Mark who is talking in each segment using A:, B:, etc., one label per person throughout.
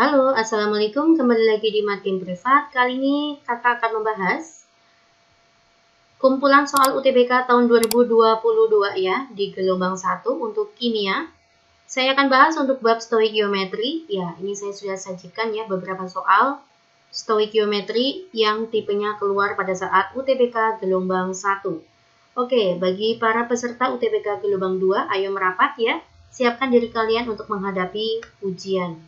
A: Halo, Assalamualaikum. Kembali lagi di Makin Privat. Kali ini kakak akan membahas kumpulan soal UTBK tahun 2022 ya, di gelombang 1 untuk kimia. Saya akan bahas untuk bab stoikiometri. Ya, ini saya sudah sajikan ya beberapa soal stoikiometri yang tipenya keluar pada saat UTBK gelombang 1. Oke, bagi para peserta UTBK gelombang 2, ayo merapat ya. Siapkan diri kalian untuk menghadapi ujian.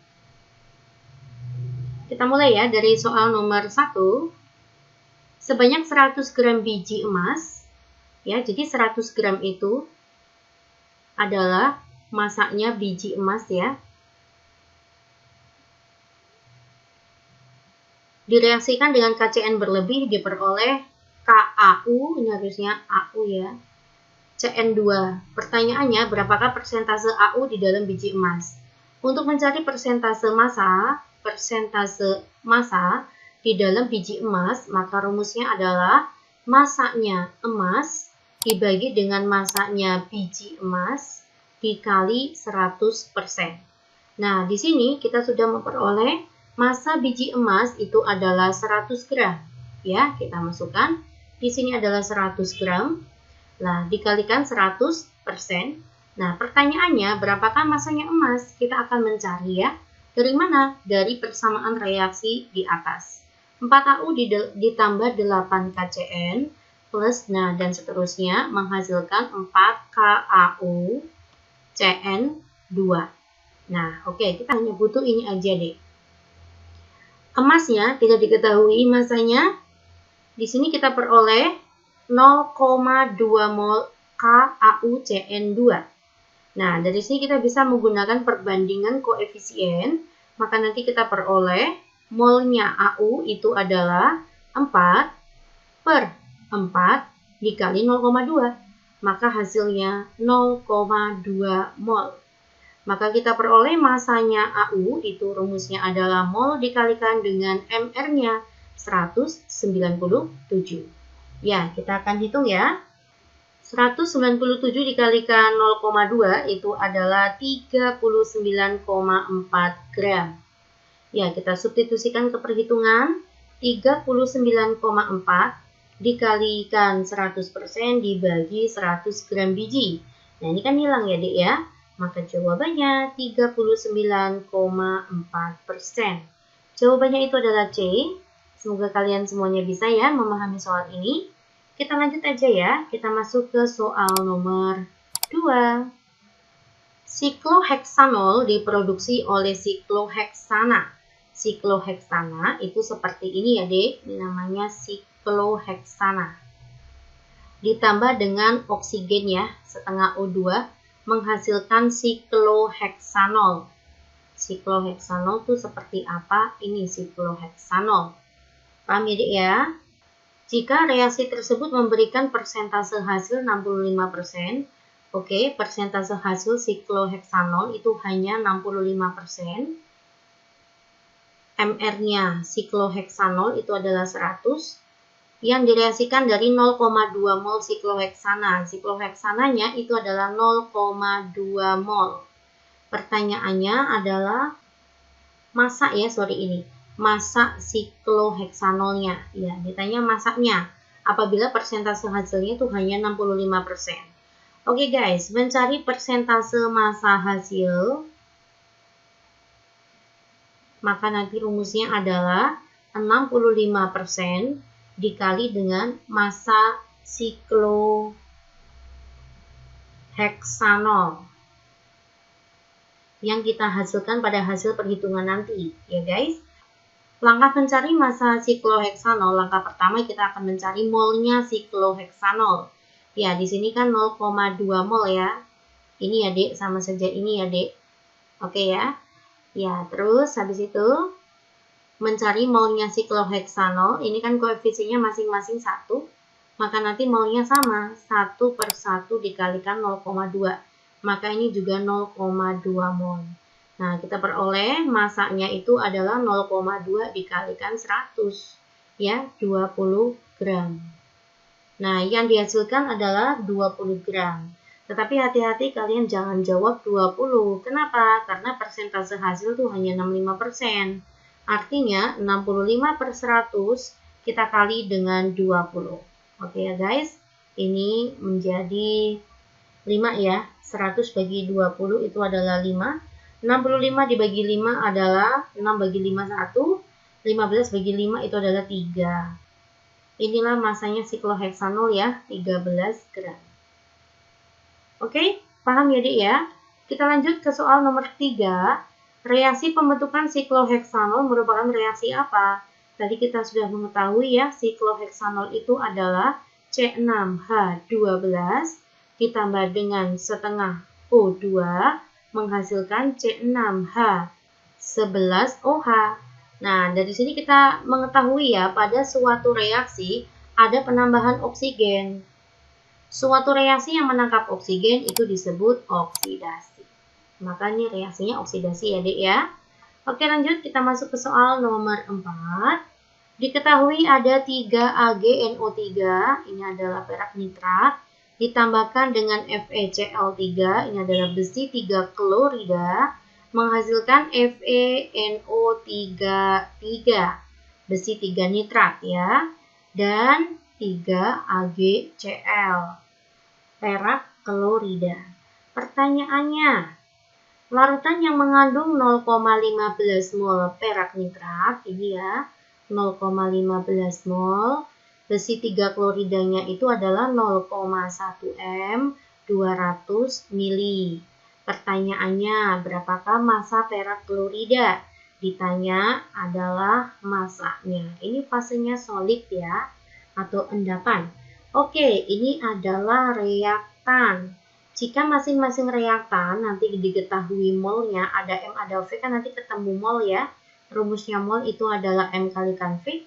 A: Kita mulai ya dari soal nomor 1. Sebanyak 100 gram biji emas, ya, jadi 100 gram itu adalah masaknya biji emas ya. Direaksikan dengan KCN berlebih diperoleh KAU, ini harusnya AU ya, CN2. Pertanyaannya, berapakah persentase AU di dalam biji emas? Untuk mencari persentase massa di dalam biji emas, maka rumusnya adalah massanya emas dibagi dengan massanya biji emas dikali 100%. Nah, di sini kita sudah memperoleh massa biji emas itu adalah 100 gram. Ya, kita masukkan. Di sini adalah 100 gram. Nah, dikalikan 100%. Nah, pertanyaannya, berapakah massanya emas? Kita akan mencari ya. Dari mana? Dari persamaan reaksi di atas. 4AU ditambah 8 KCN plus, nah, dan seterusnya menghasilkan 4KAU CN2. Nah, oke, kita hanya butuh ini aja deh. Emasnya tidak diketahui masanya. Di sini kita peroleh 0,2 mol KAUCN2. Nah, dari sini kita bisa menggunakan perbandingan koefisien, maka nanti kita peroleh molnya AU itu adalah 4/4 dikali 0,2. Maka hasilnya 0,2 mol. Maka kita peroleh masanya AU itu rumusnya adalah mol dikalikan dengan MR-nya 197. Ya, kita akan hitung ya. 197 dikalikan 0,2 itu adalah 39,4 gram. Ya, kita substitusikan ke perhitungan. 39,4 dikalikan 100% dibagi 100 gram biji. Nah, ini kan hilang ya, Dek ya. Maka jawabannya 39,4%. Jawabannya itu adalah C. Semoga kalian semuanya bisa ya memahami soal ini. Kita lanjut aja ya, kita masuk ke soal nomor 2. Sikloheksanol diproduksi oleh sikloheksana. Sikloheksana itu seperti ini ya, Dek. Ini namanya sikloheksana. Ditambah dengan oksigen ya, setengah O2, menghasilkan sikloheksanol. Sikloheksanol itu seperti apa? Ini sikloheksanol. Paham ya, Dek ya? Jika reaksi tersebut memberikan persentase hasil 65%, oke, persentase hasil sikloheksanol itu hanya 65%. MR-nya sikloheksanol itu adalah 100, yang direaksikan dari 0,2 mol sikloheksana. Sikloheksananya itu adalah 0,2 mol. Pertanyaannya adalah massa ya, massa sikloheksanolnya. Ya, ditanya massanya apabila persentase hasilnya itu hanya 65%. Oke guys, mencari persentase massa hasil, maka nanti rumusnya adalah 65% dikali dengan massa sikloheksanol yang kita hasilkan pada hasil perhitungan nanti ya guys. Langkah mencari massa sikloheksanol, langkah pertama kita akan mencari molnya sikloheksanol. Ya, di sini kan 0,2 mol ya. Ini ya, Dek, sama saja ini ya, Dek. Oke ya. Ya, terus habis itu mencari molnya sikloheksanol, ini kan koefisiennya masing-masing 1. Maka nanti molnya sama, 1/1 dikalikan 0,2. Maka ini juga 0,2 mol. Nah, kita peroleh masanya itu adalah 0,2 dikalikan 100, ya, 20 gram. Nah, yang dihasilkan adalah 20 gram. Tetapi hati-hati kalian jangan jawab 20. Kenapa? Karena persentase hasil tuh hanya 65%. Artinya 65/100 kita kali dengan 20. Oke ya guys, ini menjadi 5 ya. 100 bagi 20 itu adalah 5. 65 dibagi 5 adalah 6 bagi 5 1. 15 bagi 5 itu adalah 3. Inilah masanya sikloheksanol ya, 13 gram. Oke, paham ya Dik ya? Kita lanjut ke soal nomor 3. Reaksi pembentukan sikloheksanol merupakan reaksi apa? Tadi kita sudah mengetahui ya, sikloheksanol itu adalah C6H12 ditambah dengan setengah O2 menghasilkan C6H11OH. Nah, dari sini kita mengetahui ya, pada suatu reaksi ada penambahan oksigen. Suatu reaksi yang menangkap oksigen itu disebut oksidasi. Makanya reaksinya oksidasi ya, Dek ya. Oke, lanjut kita masuk ke soal nomor 4. Diketahui ada 3AgNO3, ini adalah perak nitrat, ditambahkan dengan FeCl3, ini adalah besi 3 klorida, menghasilkan FeNO3, besi 3 nitrat ya, dan 3AgCl, perak klorida. Pertanyaannya, larutan yang mengandung 0,15 mol perak nitrat, ini ya, 0,15 mol, besi 3 kloridanya itu adalah 0,1 m, 200 mili. Pertanyaannya, berapakah massa perak klorida? Ditanya adalah massanya. Ini fasenya solid ya, atau endapan. Oke, ini adalah reaktan. Jika masing-masing reaktan nanti diketahui molnya, ada M ada V kan nanti ketemu mol ya. Rumusnya mol itu adalah M kalikan V.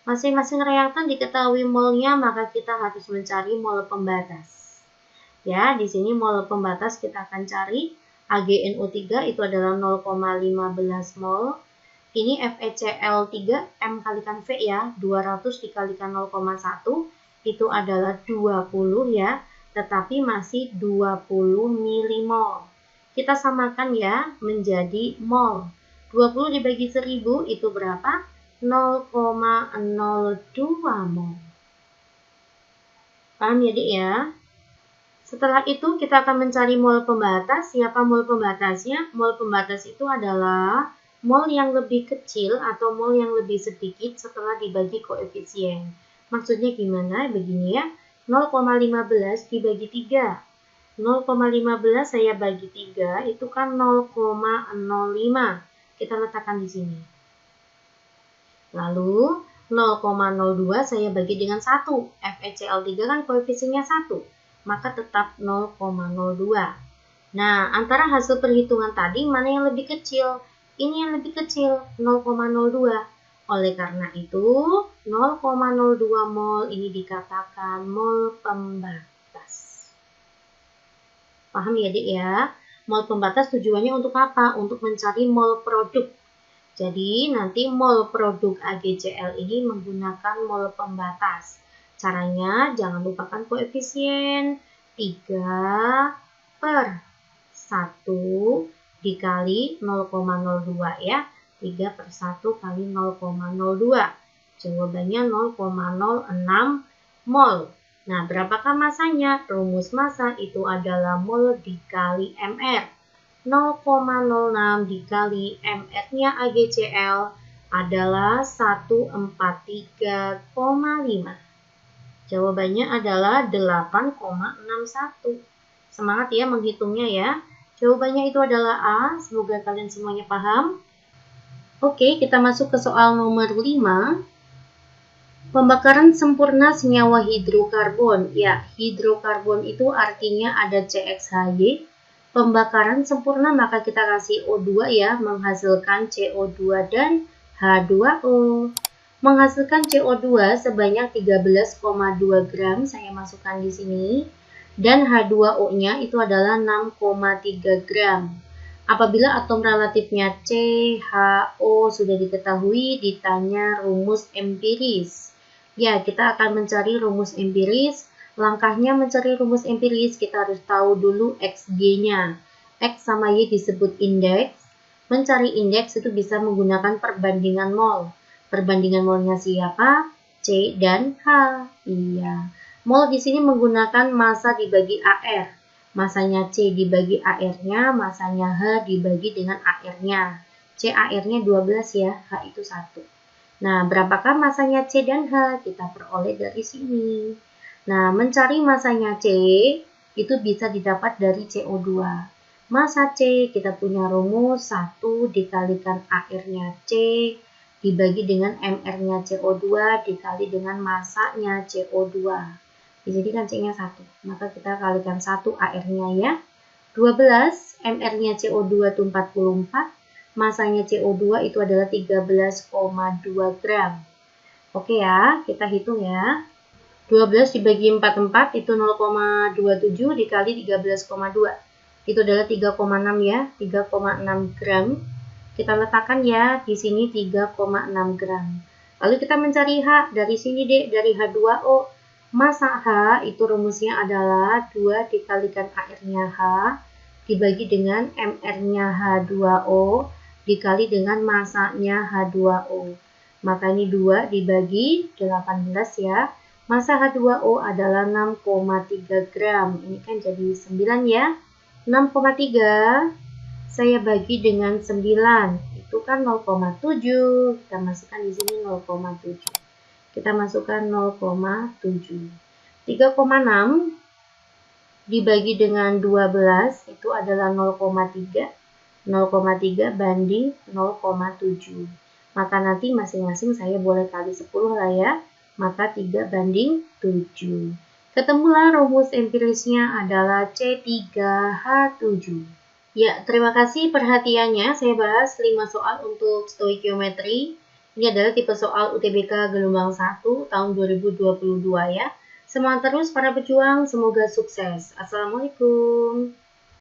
A: Masing-masing reaktan diketahui molnya, maka kita harus mencari mol pembatas. Ya, di sini mol pembatas kita akan cari AgNO3 itu adalah 0,15 mol. Ini FeCl3 M kalikan V ya, 200 dikalikan 0,1 itu adalah 20 ya, tetapi masih 20 milimol. Kita samakan ya menjadi mol. 20 dibagi 1000 itu berapa? 0,02 mol. Paham ya, Dik ya? Setelah itu kita akan mencari mol pembatas. Siapa mol pembatasnya? Mol pembatas itu adalah mol yang lebih kecil atau mol yang lebih sedikit setelah dibagi koefisien. Maksudnya gimana? Begini ya. 0,15 dibagi 3. 0,15 saya bagi 3 itu kan 0,05. Kita letakkan di sini. Lalu 0,02 saya bagi dengan 1. FeCl3 kan koefisiennya 1. Maka tetap 0,02. Nah, antara hasil perhitungan tadi mana yang lebih kecil? Ini yang lebih kecil, 0,02. Oleh karena itu, 0,02 mol ini dikatakan mol pembatas. Paham ya, Dik ya? Mol pembatas tujuannya untuk apa? Untuk mencari mol produk. Jadi, nanti mol produk AgCl ini menggunakan mol pembatas. Caranya, jangan lupakan koefisien 3/1 dikali 0,02 ya. 3/1 kali 0,02. Jawabannya 0,06 mol. Nah, berapakah masanya? Rumus massa itu adalah mol dikali mr. 0,06 dikali mr-nya AgCl adalah 143,5. Jawabannya adalah 8,61. Semangat ya menghitungnya ya. Jawabannya itu adalah A. Semoga kalian semuanya paham. Oke, kita masuk ke soal nomor 5. Pembakaran sempurna senyawa hidrokarbon. Ya, hidrokarbon itu artinya ada CXHY. Pembakaran sempurna maka kita kasih O2 ya, menghasilkan CO2 dan H2O. Menghasilkan CO2 sebanyak 13,2 gram, saya masukkan di sini. Dan H2O-nya itu adalah 6,3 gram. Apabila atom relatifnya CHO sudah diketahui, ditanya rumus empiris. Ya, kita akan mencari rumus empiris. Langkahnya mencari rumus empiris, kita harus tahu dulu XG-nya. X sama Y disebut indeks. Mencari indeks itu bisa menggunakan perbandingan mol. Perbandingan molnya siapa? C dan H. Iya. Mol di sini menggunakan massa dibagi AR. Masanya C dibagi AR-nya, masanya H dibagi dengan AR-nya. C AR-nya 12 ya, H itu 1. Nah, berapakah masanya C dan H? Kita peroleh dari sini. Nah, mencari masanya C itu bisa didapat dari CO2. Massa C kita punya rumus 1 dikalikan AR-nya C dibagi dengan MR-nya CO2 dikali dengan massanya CO2. Di sini kan C-nya 1, maka kita kalikan 1 AR-nya ya. 12, MR-nya CO2 itu 44, massanya CO2 itu adalah 13,2 gram. Oke ya, kita hitung ya. 12 dibagi 44 itu 0,27 dikali 13,2. Itu adalah 3,6 ya, 3,6 gram. Kita letakkan ya di sini 3,6 gram. Lalu kita mencari H dari sini deh, dari H2O. Massa H itu rumusnya adalah 2 dikalikan AR-nya H dibagi dengan MR-nya H2O dikali dengan massanya H2O. Maka ini 2 dibagi 18 ya. Massa H2O adalah 6,3 gram. Ini kan jadi 9 ya. 6,3 saya bagi dengan 9, itu kan 0,7. Kita masukkan di sini 0,7. Kita masukkan 0,7. 3,6 dibagi dengan 12 itu adalah 0,3. 0,3 banding 0,7. Maka nanti masing-masing saya boleh kali 10 lah ya. Maka 3 banding 7. Ketemulah rumus empirisnya adalah C3H7. Ya, terima kasih perhatiannya. Saya bahas 5 soal untuk stoikiometri. Ini adalah tipe soal UTBK gelombang 1 tahun 2022 ya. Semangat terus para pejuang, semoga sukses. Assalamualaikum.